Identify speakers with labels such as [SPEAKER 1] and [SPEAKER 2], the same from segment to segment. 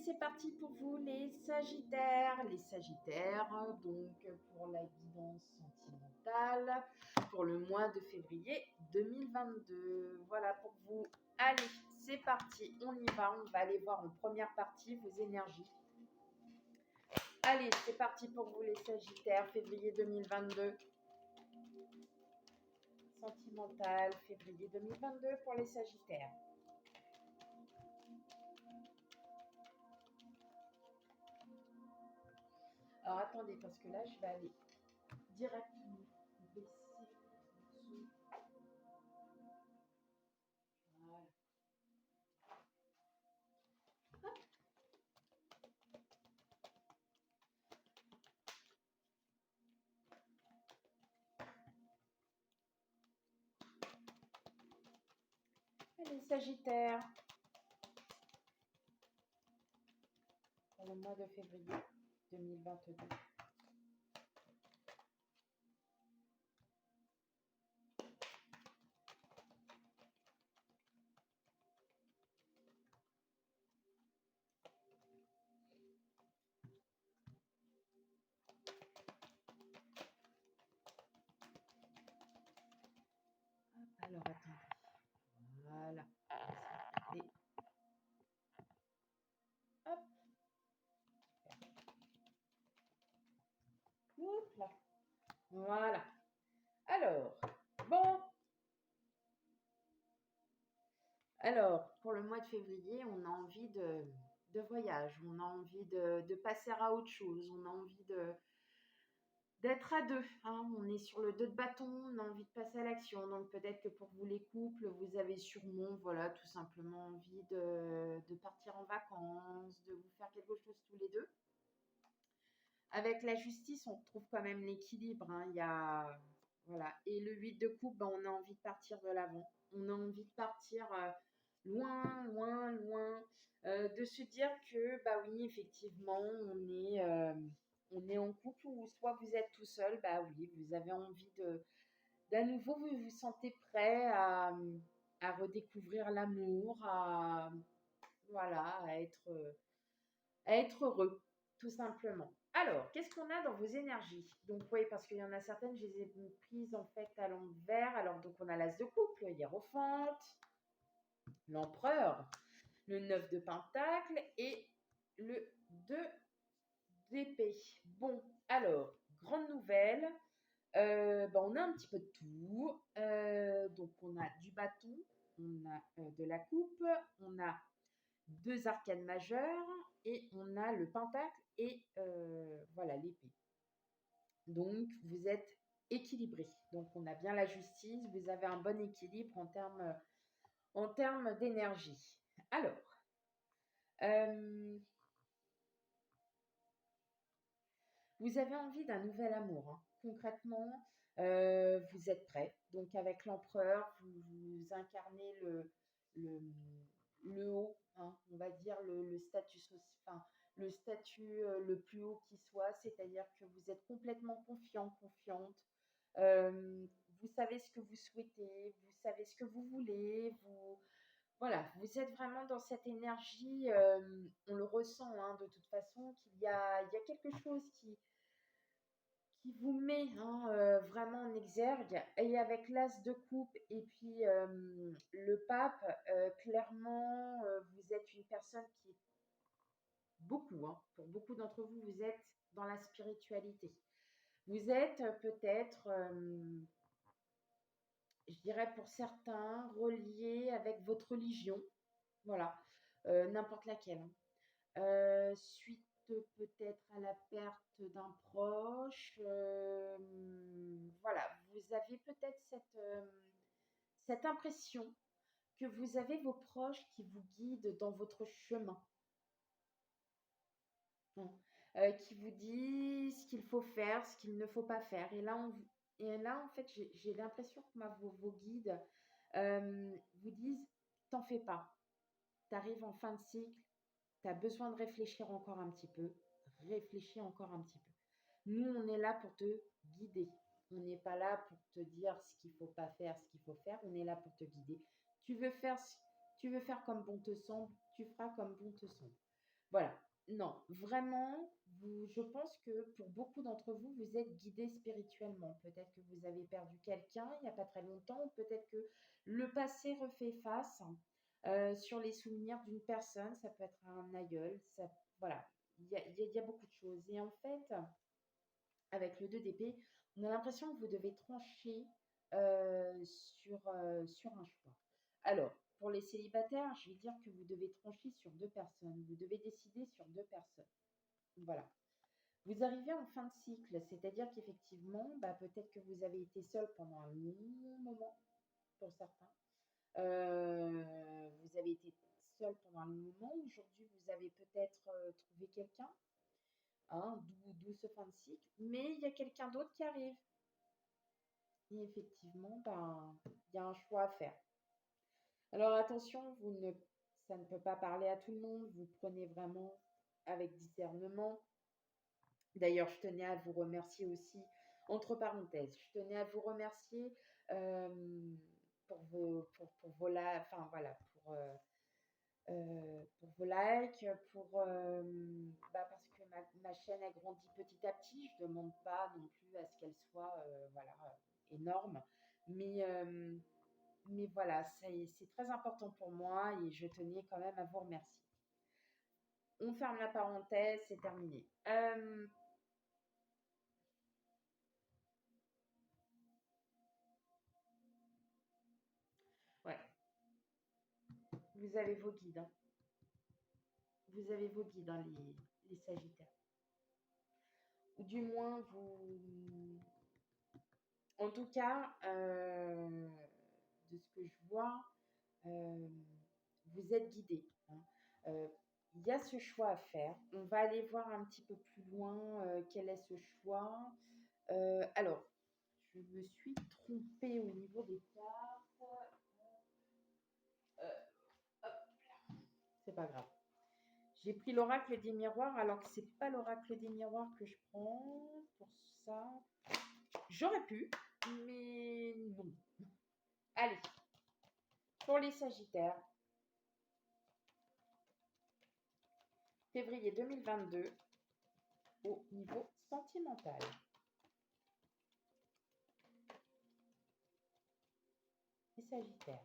[SPEAKER 1] c'est parti pour vous les Sagittaires. Les Sagittaires, donc pour la guidance sentimentale pour le mois de février 2022. Voilà pour vous. Allez, c'est parti, on y va. On va aller voir en première partie vos énergies. Allez, c'est parti pour vous les Sagittaires, février 2022. Sentimental, février 2022 pour les Sagittaires. Alors attendez, parce que là, je vais aller directement baisser ce. Voilà. Hop. Allez, Sagittaire. Pour le mois de février 2022. Alors, attendez. Voilà. Et hop. Hop là. Voilà. Alors, bon. Alors, pour le mois de février, on a envie de voyage. On a envie de passer à autre chose. On a envie d'être à deux, hein. On est sur le 2 de bâton, on a envie de passer à l'action. Donc peut-être que pour vous les couples, vous avez sûrement, voilà, tout simplement envie de partir en vacances, de vous faire quelque chose tous les deux. Avec la justice, on retrouve quand même l'équilibre, hein. Il y a, voilà. Et le 8 de coupe, ben, on a envie de partir de l'avant. On a envie de partir loin, loin, loin. De se dire que, bah oui, effectivement, on est en couple ou soit vous êtes tout seul, bah oui, vous avez envie d'à nouveau, vous vous sentez prêt à redécouvrir l'amour, voilà, à être heureux, tout simplement. Alors, qu'est-ce qu'on a dans vos énergies? Donc, oui, parce qu'il y en a certaines, je les ai prises en fait à l'envers. Alors, donc, on a l'as de couple, hiérophante, l'empereur, le 9 de pentacle et le 2 d'épée. Bon, alors, grande nouvelle, on a un petit peu de tout. Donc, on a du bâton, on a de la coupe, on a deux arcanes majeures et on a le pentacle et voilà l'épée. Donc, vous êtes équilibré. Donc, on a bien la justice, vous avez un bon équilibre en termes d'énergie. Alors, vous avez envie d'un nouvel amour, hein. Concrètement, vous êtes prêt. Donc, avec l'empereur, vous incarnez le, le haut, hein, on va dire le statut, enfin, le statut le plus haut qui soit, c'est-à-dire que vous êtes complètement confiant, confiante. Vous savez ce que vous souhaitez, vous savez ce que vous voulez, voilà, vous êtes vraiment dans cette énergie, on le ressent, hein, de toute façon, il y a quelque chose qui vous met, hein, vraiment en exergue. Et avec l'as de coupe et puis le pape, clairement, vous êtes une personne qui est beaucoup, hein, pour beaucoup d'entre vous, vous êtes dans la spiritualité. Vous êtes peut-être, je dirais pour certains, relié avec votre religion, voilà, n'importe laquelle, hein. Suite peut-être à la perte d'un proche, voilà, vous avez peut-être cette impression que vous avez vos proches qui vous guident dans votre chemin, hein, qui vous disent ce qu'il faut faire, ce qu'il ne faut pas faire. Et là en fait, j'ai l'impression que vos guides vous disent, t'en fais pas, tu arrives en fin de cycle, tu as besoin de réfléchir encore un petit peu, réfléchis encore un petit peu. Nous, on est là pour te guider. On n'est pas là pour te dire ce qu'il ne faut pas faire, ce qu'il faut faire. On est là pour te guider. Tu veux faire comme bon te semble, tu feras comme bon te semble. Voilà. Non, vraiment, je pense que pour beaucoup d'entre vous, vous êtes guidés spirituellement. Peut-être que vous avez perdu quelqu'un il n'y a pas très longtemps, ou peut-être que le passé refait face sur les souvenirs d'une personne. Ça peut être un aïeul. Voilà, il y a beaucoup de choses. Et en fait, avec le 2 d'épée, on a l'impression que vous devez trancher sur un choix. Alors, pour les célibataires, je vais dire que vous devez trancher sur deux personnes. Vous devez décider sur deux personnes. Voilà. Vous arrivez en fin de cycle, c'est-à-dire qu'effectivement, bah, peut-être que vous avez été seul pendant un long moment pour certains. Vous avez été seul pendant un long moment. Aujourd'hui, vous avez peut-être trouvé quelqu'un, hein, d'où ce fin de cycle. Mais il y a quelqu'un d'autre qui arrive. Et effectivement, ben, il y a un choix à faire. Alors attention, ça ne peut pas parler à tout le monde. Vous prenez vraiment avec discernement. D'ailleurs, je tenais à vous remercier aussi, entre parenthèses, je tenais à vous remercier pour vos enfin voilà, pour vos likes, parce que ma chaîne a grandi petit à petit. Je ne demande pas non plus à ce qu'elle soit voilà, énorme, mais, euh, mais voilà, c'est très important pour moi et je tenais quand même à vous remercier. On ferme la parenthèse, c'est terminé. Ouais, vous avez vos guides, hein. Vous avez vos guides, hein, les Sagittaires. Ou du moins, en tout cas, de ce que je vois, euh, vous êtes guidés, hein. Euh, il y a ce choix à faire. On va aller voir un petit peu plus loin quel est ce choix. Alors, je me suis trompée au niveau des cartes. Euh, c'est pas grave. J'ai pris l'oracle des miroirs alors que c'est pas l'oracle des miroirs que je prends pour ça. J'aurais pu, mais non. Allez, pour les Sagittaires, février 2022, au niveau sentimental. Les Sagittaires.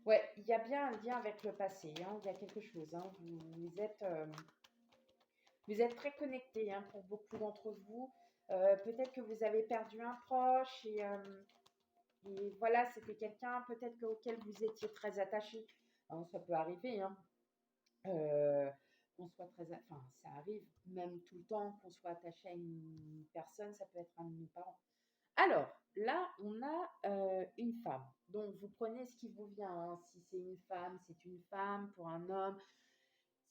[SPEAKER 1] Ouais, il y a bien un lien avec le passé, hein. Il y a quelque chose, hein. Vous êtes très connectés, hein, pour beaucoup d'entre vous. Peut-être que vous avez perdu un proche et voilà, c'était quelqu'un peut-être auquel vous étiez très attaché. Hein, ça peut arriver, hein. Qu'on soit enfin, ça arrive même tout le temps qu'on soit attaché à une personne, ça peut être un de nos parents. Alors, là, on a une femme. Donc, vous prenez ce qui vous vient, hein. Si c'est une femme, c'est une femme pour un homme.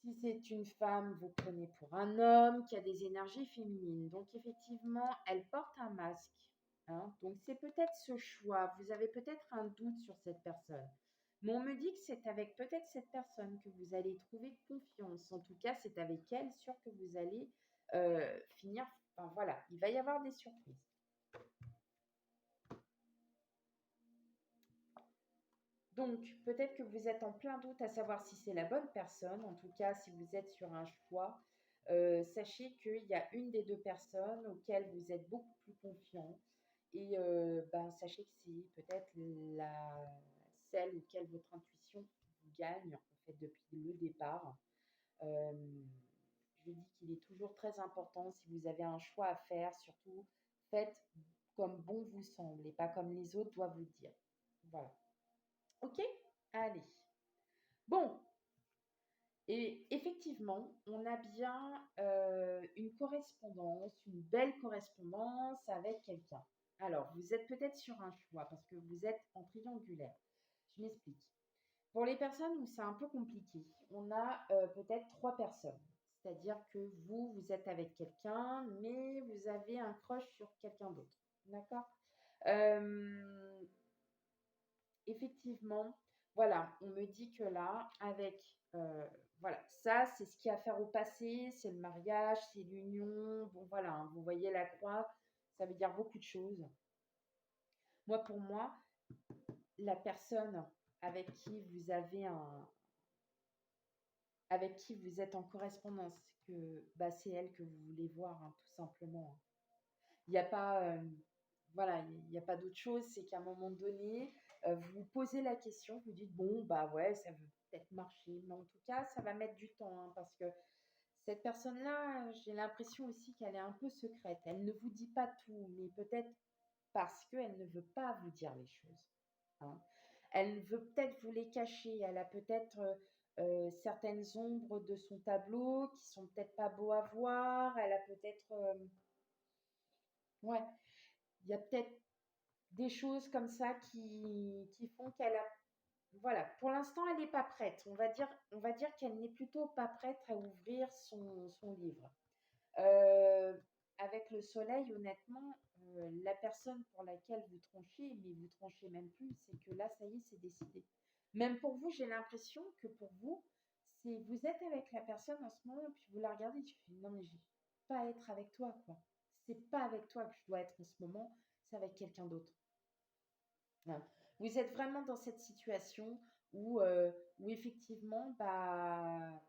[SPEAKER 1] Si c'est une femme, vous prenez pour un homme qui a des énergies féminines. Donc, effectivement, elle porte un masque, hein. Donc, c'est peut-être ce choix. Vous avez peut-être un doute sur cette personne. Mais on me dit que c'est avec peut-être cette personne que vous allez trouver confiance. En tout cas, c'est avec elle sûr que vous allez finir. Enfin, voilà, il va y avoir des surprises. Donc, peut-être que vous êtes en plein doute à savoir si c'est la bonne personne. En tout cas, si vous êtes sur un choix, sachez qu'il y a une des deux personnes auxquelles vous êtes beaucoup plus confiant. Et sachez que c'est peut-être celle auquel votre intuition vous gagne, en fait, depuis le départ. Euh, je dis qu'il est toujours très important, si vous avez un choix à faire, surtout faites comme bon vous semble et pas comme les autres doivent vous dire. Voilà. Ok? Allez. Bon, et effectivement, on a bien une correspondance, une belle correspondance avec quelqu'un. Alors, vous êtes peut-être sur un choix parce que vous êtes en triangulaire. Je m'explique. Pour les personnes où c'est un peu compliqué, on a peut-être trois personnes. C'est-à-dire que vous êtes avec quelqu'un, mais vous avez un crush sur quelqu'un d'autre. D'accord? Euh, Effectivement, voilà, on me dit que là, avec, voilà, ça, c'est ce qu'il y a à faire au passé, c'est le mariage, c'est l'union. Bon, voilà, hein, vous voyez la croix, ça veut dire beaucoup de choses. Moi, pour moi, la personne avec qui vous avez avec qui vous êtes en correspondance, que bah, c'est elle que vous voulez voir, hein, tout simplement, hein. Il n'y a pas, voilà, il y a pas d'autre chose, c'est qu'à un moment donné, vous vous posez la question, vous dites: «Bon, bah, ouais, ça veut peut-être marcher», mais en tout cas, ça va mettre du temps, hein, parce que cette personne-là, j'ai l'impression aussi qu'elle est un peu secrète. Elle ne vous dit pas tout, mais peut-être parce qu'elle ne veut pas vous dire les choses, hein. Elle veut peut-être vous les cacher. Elle a peut-être, certaines ombres de son tableau qui sont peut-être pas beaux à voir. Elle a peut-être, ouais, il y a peut-être des choses comme ça qui font qu'elle a, voilà, pour l'instant, elle n'est pas prête. On va dire qu'elle n'est plutôt pas prête à ouvrir son livre. Euh, Avec le soleil, honnêtement, la personne pour laquelle vous tranchez, mais vous tranchez même plus, c'est que là, ça y est, c'est décidé. Même pour vous, j'ai l'impression que pour vous, c'est vous êtes avec la personne en ce moment, puis vous la regardez, tu fais non, mais je vais pas être avec toi, quoi. C'est pas avec toi que je dois être en ce moment, c'est avec quelqu'un d'autre. Voilà. Vous êtes vraiment dans cette situation où effectivement, bah,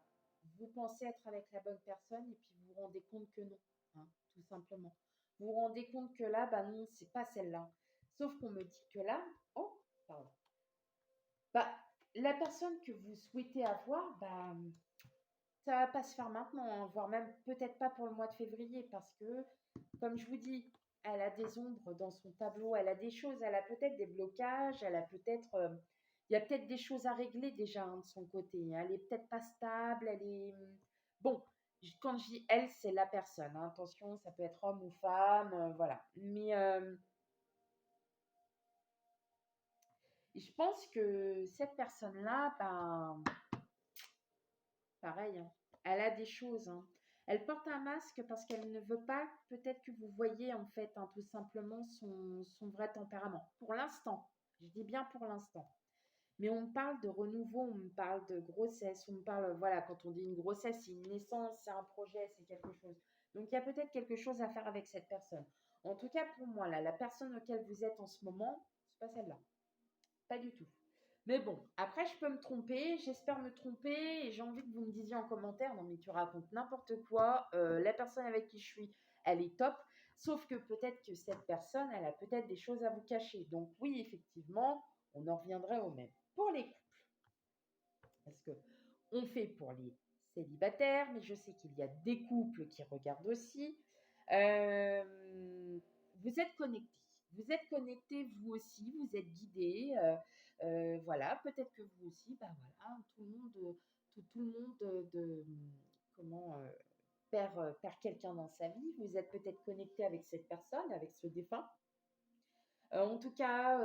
[SPEAKER 1] vous pensez être avec la bonne personne et puis vous vous rendez compte que non, hein, tout simplement. Vous vous rendez compte que là, bah non, c'est pas celle-là. Sauf qu'on me dit que là, oh, pardon. Bah, la personne que vous souhaitez avoir, bah, ça va pas se faire maintenant, hein, voire même peut-être pas pour le mois de février, parce que, comme je vous dis, elle a des ombres dans son tableau, elle a des choses, elle a peut-être des blocages, elle a peut-être, il y a peut-être des choses à régler déjà, hein, de son côté. Elle est peut-être pas stable, elle est, bon. Quand je dis elle, c'est la personne, hein, attention, ça peut être homme ou femme, voilà. Mais je pense que cette personne-là, ben, pareil, hein. Elle a des choses, hein. Elle porte un masque parce qu'elle ne veut pas peut-être que vous voyez en fait, hein, tout simplement son vrai tempérament. Pour l'instant, je dis bien pour l'instant. Mais on me parle de renouveau, on me parle de grossesse, on me parle, voilà, quand on dit une grossesse, c'est une naissance, c'est un projet, c'est quelque chose. Donc il y a peut-être quelque chose à faire avec cette personne. En tout cas, pour moi, là, la personne auquel vous êtes en ce moment, c'est pas celle-là. Pas du tout. Mais bon, après, je peux me tromper, j'espère me tromper, et j'ai envie que vous me disiez en commentaire, non mais tu racontes n'importe quoi, la personne avec qui je suis, elle est top, sauf que peut-être que cette personne, elle a peut-être des choses à vous cacher. Donc oui, effectivement, on en reviendrait au même. Pour les couples, parce que on fait pour les célibataires, mais je sais qu'il y a des couples qui regardent aussi. Euh, Vous êtes connectés. Vous êtes connectés, vous aussi, vous êtes guidés. Voilà, peut-être que vous aussi, bah voilà, tout le monde, tout le monde comment, perd quelqu'un dans sa vie. Vous êtes peut-être connecté avec cette personne, avec ce défunt. En tout cas,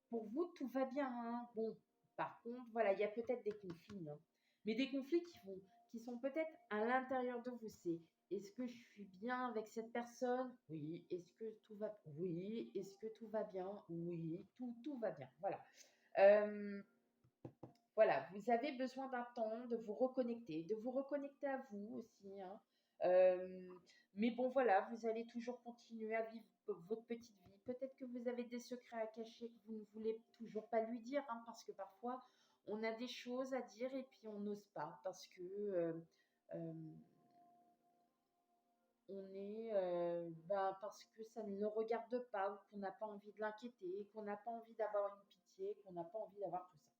[SPEAKER 1] pour vous, tout va bien, hein. Bon, par contre, voilà, il y a peut-être des conflits, hein. Mais des conflits qui sont peut-être à l'intérieur de vous. C'est est-ce que je suis bien avec cette personne? Oui. Est-ce que tout va Oui. Est-ce que tout va bien? Oui. Tout va bien. Voilà. Euh, voilà, vous avez besoin d'un temps de vous reconnecter à vous aussi, hein. Euh, mais bon, voilà, vous allez toujours continuer à vivre votre petite vie. Peut-être que vous avez des secrets à cacher que vous ne voulez toujours pas lui dire, hein, parce que parfois, on a des choses à dire et puis on n'ose pas parce que euh, parce que ça ne le regarde pas, ou qu'on n'a pas envie de l'inquiéter, qu'on n'a pas envie d'avoir une pitié, qu'on n'a pas envie d'avoir tout ça.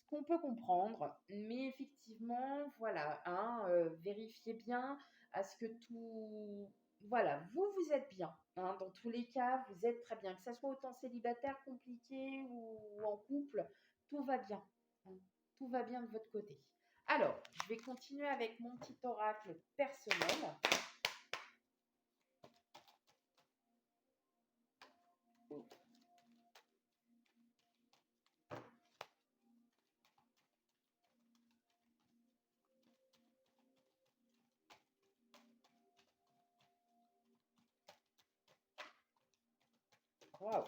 [SPEAKER 1] Ce qu'on peut comprendre, mais effectivement, voilà, hein, vérifiez bien à ce que tout, voilà, vous êtes bien, hein, dans tous les cas, vous êtes très bien, que ça soit autant célibataire, compliqué ou en couple, tout va bien, hein, tout va bien de votre côté. Alors, je vais continuer avec mon petit oracle personnel. Waouh!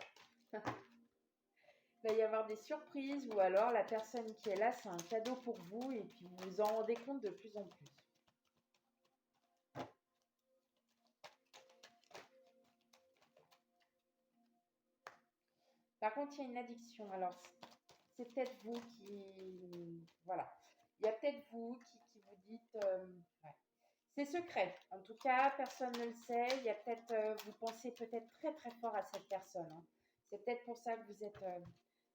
[SPEAKER 1] Il va y avoir des surprises ou alors la personne qui est là, c'est un cadeau pour vous et puis vous vous en rendez compte de plus en plus. Par contre, il y a une addiction. Alors, c'est peut-être vous qui... Voilà. Il y a peut-être vous qui vous dites... ouais. C'est secret. En tout cas, personne ne le sait. Il y a peut-être... vous pensez peut-être très très fort à cette personne, hein. C'est peut-être pour ça que vous êtes...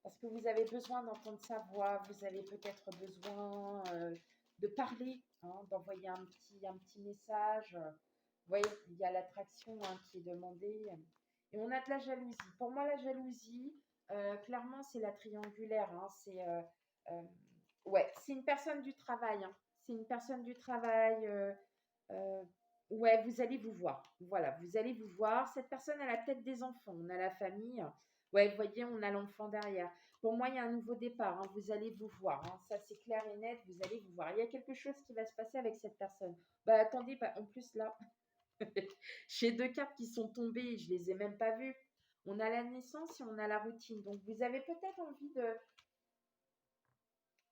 [SPEAKER 1] parce que vous avez besoin d'entendre sa voix. Vous avez peut-être besoin de parler, hein, d'envoyer un petit message. Vous voyez, il y a l'attraction, hein, qui est demandée. Et on a de la jalousie. Pour moi, la jalousie, clairement, c'est la triangulaire, hein. Euh, ouais, c'est une personne du travail, hein. C'est une personne du travail. Euh, ouais, vous allez vous voir. Voilà, vous allez vous voir. Cette personne, elle a peut-être des enfants. On a la famille. Ouais, vous voyez, on a l'enfant derrière. Pour moi, il y a un nouveau départ, hein. Vous allez vous voir, hein. Ça, c'est clair et net. Vous allez vous voir. Il y a quelque chose qui va se passer avec cette personne. Bah, attendez, bah, en plus, là, j'ai deux cartes qui sont tombées, je les ai même pas vues. On a la naissance et on a la routine. Donc, vous avez peut-être envie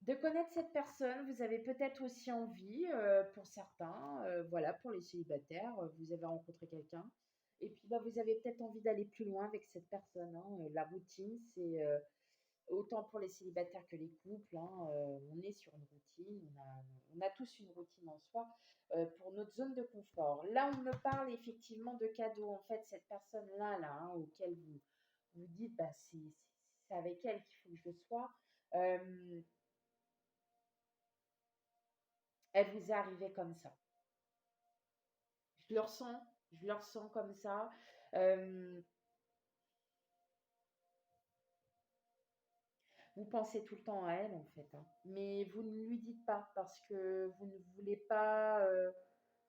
[SPEAKER 1] de connaître cette personne. Vous avez peut-être aussi envie, pour certains, voilà, pour les célibataires, vous avez rencontré quelqu'un. Et puis, bah, vous avez peut-être envie d'aller plus loin avec cette personne, hein. La routine, c'est autant pour les célibataires que les couples, hein, on est sur une routine, on a tous une routine en soi, pour notre zone de confort. Là, on me parle effectivement de cadeaux. En fait, cette personne-là, là, hein, auquel vous dites, bah, c'est avec elle qu'il faut que je sois, euh, elle vous est arrivée comme ça. Je le ressens, je le ressens comme ça. Euh, Vous pensez tout le temps à elle, en fait, hein. Mais vous ne lui dites pas parce que vous ne voulez pas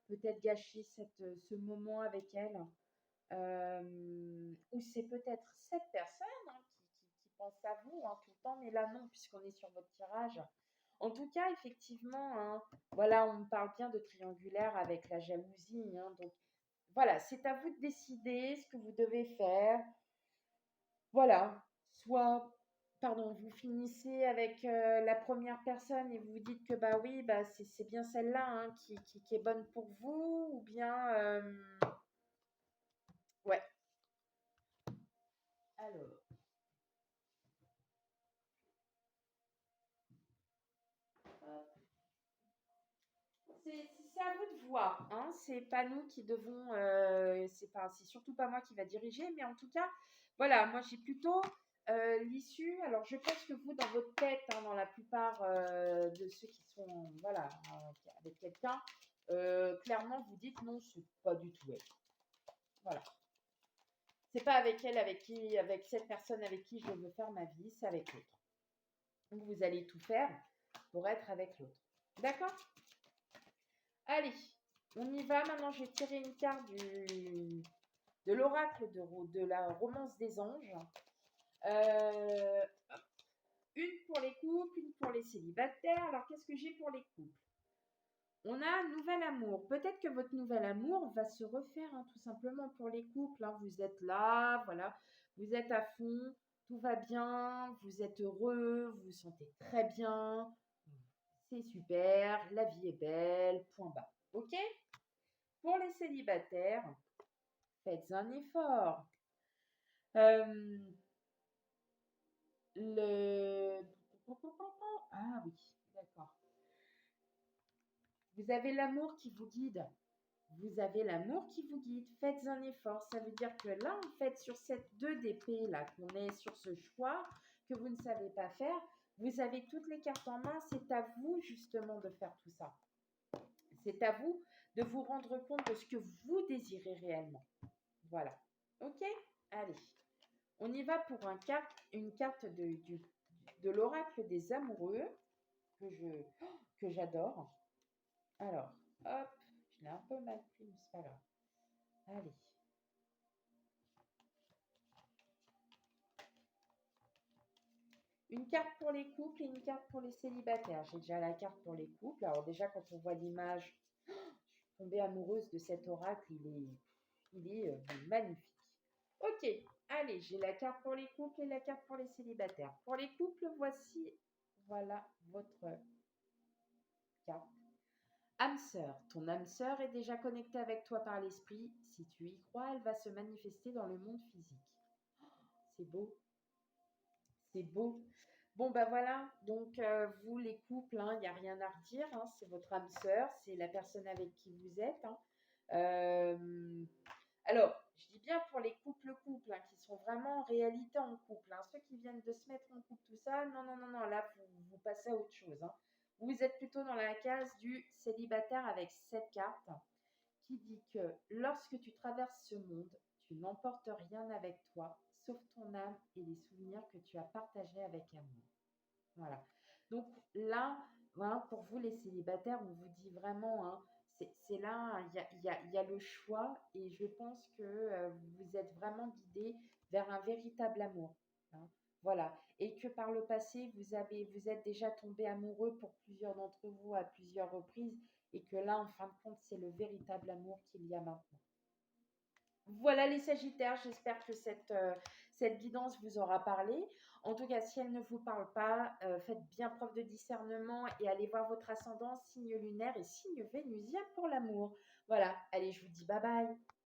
[SPEAKER 1] peut-être gâcher ce moment avec elle. Ou c'est peut-être cette personne, hein, qui pense à vous, hein, tout le temps, mais là non, puisqu'on est sur votre tirage. En tout cas, effectivement, hein, voilà, on parle bien de triangulaire avec la jalousie, hein, donc voilà, c'est à vous de décider ce que vous devez faire. Voilà, soit, pardon, vous finissez avec la première personne et vous vous dites que bah oui, bah c'est bien celle-là, hein, qui est bonne pour vous, ou bien, ouais. Alors, hop. C'est à vous de voir, hein. C'est pas nous qui devons, c'est surtout pas moi qui va diriger, mais en tout cas, voilà, moi j'ai plutôt l'issue. Alors je pense que vous, dans votre tête, hein, dans la plupart de ceux qui sont, voilà, avec quelqu'un, clairement vous dites non, c'est pas du tout elle. Voilà, c'est pas avec elle, avec cette personne avec qui je veux faire ma vie, c'est avec l'autre. Donc vous allez tout faire pour être avec l'autre. D'accord? Allez, on y va. Maintenant, je vais tirer une carte de l'oracle de la romance des anges. Euh, une pour les couples, une pour les célibataires. Alors, qu'est-ce que j'ai pour les couples? On a un nouvel amour. Peut-être que votre nouvel amour va se refaire, hein, tout simplement pour les couples, hein. Vous êtes là, voilà, vous êtes à fond, tout va bien, vous êtes heureux, vous vous sentez très bien, c'est super, la vie est belle, point bas. Ok? Pour les célibataires, faites un effort. Euh, le... Ah oui, d'accord. Vous avez l'amour qui vous guide. Vous avez l'amour qui vous guide. Faites un effort. Ça veut dire que là, en fait, sur cette 2 d'épée, là, qu'on est sur ce choix que vous ne savez pas faire, vous avez toutes les cartes en main. C'est à vous, justement, de faire tout ça. C'est à vous de vous rendre compte de ce que vous désirez réellement. Voilà. Ok? Allez. On y va pour une carte de l'oracle des amoureux que j'adore. Alors, hop, je l'ai un peu mal pris, mais c'est pas grave. Allez. Une carte pour les couples et une carte pour les célibataires. J'ai déjà la carte pour les couples. Alors déjà, quand on voit l'image, je suis tombée amoureuse de cet oracle. Il est magnifique. Ok. Allez, j'ai la carte pour les couples et la carte pour les célibataires. Pour les couples, voici, voilà votre carte. Âme sœur, ton âme sœur est déjà connectée avec toi par l'esprit. Si tu y crois, elle va se manifester dans le monde physique. C'est beau, c'est beau. Bon, bah voilà, donc vous les couples, il n'y a rien à redire, hein, c'est votre âme sœur, c'est la personne avec qui vous êtes. Hein. Euh, alors, je dis bien pour les couples hein, qui sont vraiment en réalité en couple. Hein. Ceux qui viennent de se mettre en couple, tout ça, non, non, non, non, là, vous passez à autre chose. Hein. Vous êtes plutôt dans la case du célibataire avec cette carte qui dit que lorsque tu traverses ce monde, tu n'emportes rien avec toi, sauf ton âme et les souvenirs que tu as partagés avec amour. Voilà. Donc là, voilà, pour vous les célibataires, on vous dit vraiment, hein, c'est là, il y a le choix et je pense que vous êtes vraiment guidé vers un véritable amour. Hein. Voilà. Et que par le passé, vous êtes déjà tombé amoureux pour plusieurs d'entre vous à plusieurs reprises et que là, en fin de compte, c'est le véritable amour qu'il y a maintenant. Voilà les Sagittaires, j'espère que cette guidance vous aura parlé. En tout cas, si elle ne vous parle pas, faites bien preuve de discernement et allez voir votre ascendant, signe lunaire et signe vénusien pour l'amour. Voilà, allez, je vous dis bye bye.